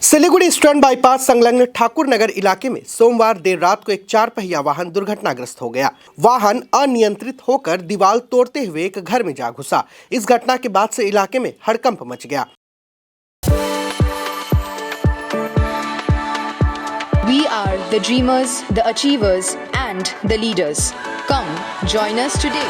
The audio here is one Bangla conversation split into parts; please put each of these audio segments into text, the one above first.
सिलीगुड़ी ईस्टर्न बाईपास संलग्न ठाकुर नगर इलाके में सोमवार देर रात को एक 4 पहिया वाहन दुर्घटनाग्रस्त हो गया। वाहन अनियंत्रित होकर दीवार तोड़ते हुए एक घर में जा घुसा। इस घटना के बाद से इलाके में हड़कंप मच गया। We are the dreamers, the achievers and the leaders. Come join us today.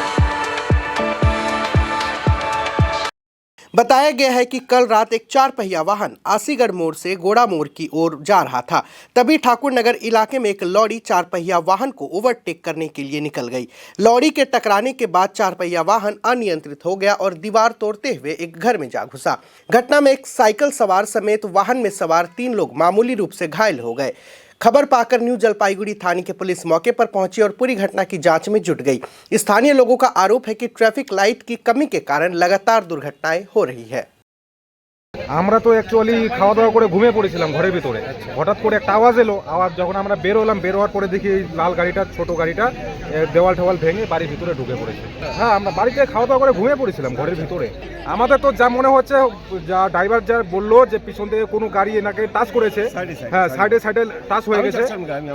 बताया गया है कि कल रात एक 4 पहिया वाहन आसीगढ़ मोड़ से गोड़ा मोड़ की ओर जा रहा था। तभी ठाकुर नगर इलाके में एक लॉरी 4 पहिया वाहन को ओवरटेक करने के लिए निकल गई। लॉरी के टकराने के बाद 4 पहिया वाहन अनियंत्रित हो गया और दीवार तोड़ते हुए एक घर में जा घुसा। घटना में एक साइकिल सवार समेत वाहन में सवार 3 लोग मामूली रूप से घायल हो गए। खबर पाकर न्यू जलपाईगुड़ी थाने की पुलिस मौके पर पहुंची और पूरी घटना की जांच में जुट गई। स्थानीय लोगों का आरोप है कि ट्रैफिक लाइट की कमी के कारण लगातार दुर्घटनाएं हो रही है। আমরা তো অ্যাকচুয়ালি খাওয়া দাওয়া করে ঘুমিয়ে পড়েছিলাম ঘরের ভিতরে। হঠাৎ করে একটা আওয়াজ এলো। আওয়াজ যখন আমরা বের হলাম, বের হওয়ার পরে দেখি এই লাল গাড়িটা, ছোট গাড়িটা দেওয়াল ঠেওয়াল ভেঙে বাড়ির ভিতরে ঢুকে পড়েছে। হ্যাঁ, আমরা বাড়িতে খাওয়া দাওয়া করে ঘুমিয়ে পড়েছিলাম ঘরের ভিতরে। আমাদের তো যা মনে হচ্ছে, যা ড্রাইভার যা বললো যে পিছন থেকে কোনো গাড়ি এনাকে টাচ করেছে। হ্যাঁ, সাইডে টাচ হয়ে গেছে,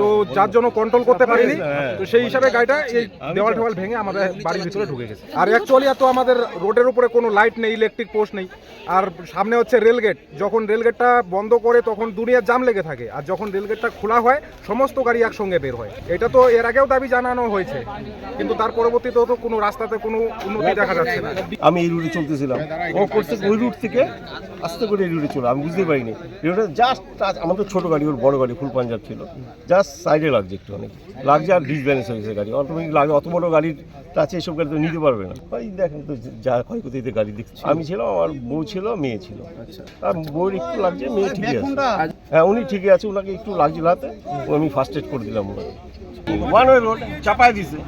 তো যার জন্য কন্ট্রোল করতে পারিনি। তো সেই হিসাবে গাড়িটা এই দেওয়াল ঠেওয়াল ভেঙে আমাদের বাড়ির ভিতরে ঢুকে গেছে। আর অ্যাকচুয়ালি তো আমাদের রোডের উপরে কোনো লাইট নেই, ইলেকট্রিক পোস্ট নেই, আর সামনে হচ্ছে রেলগেট। যখন রেলগেটটা বন্ধ করে তখন দুনিয়ার জাম লেগে থাকে, আর যখন রেলগেটটা খোলা হয় সমস্ত গাড়ি একসঙ্গে বের হয়। এটা তো এর আগেও দাবি জানানো হয়েছে, কিন্তু তার পরবর্তীতেও তো কোনো রাস্তাতে কোনো উন্নতি দেখা যাচ্ছে না। আমি এই রুটে চলতেছিলাম, ও করছে ওই রুট থেকে আস্তে করে এই রুটে চলো, আমি বুঝতে পারিনি। রুটে জাস্ট আমাদের ছোটো গাড়ি, ওর বড় গাড়ি ফুল পাঞ্জাব ছিল, জাস্ট সাইডে লাগছে, একটু অনেক লাগছে, আর ডিসব্যালেন্স হয়ে গেছে গাড়ি। অটোমেটিক লাগে, অত বড় গাড়ির কাছে এসব গাড়ি তো নিতে পারবে না। ভাই দেখেন তো যা ক্ষয়ক্ষতিতে গাড়ি দেখছি। আমি ছিলাম, আমার বউ ছিল, মেয়ে ছিল। আর বউর একটু লাগছে, মেয়ে ঠিকই আছে। হ্যাঁ, উনি ঠিকই আছে, ওনাকে একটু লাগছিল হাতে, আমি ফার্স্ট এড করে দিলাম ওনাকে। ওয়ান ওয়ে রোড চাপায় দিছে।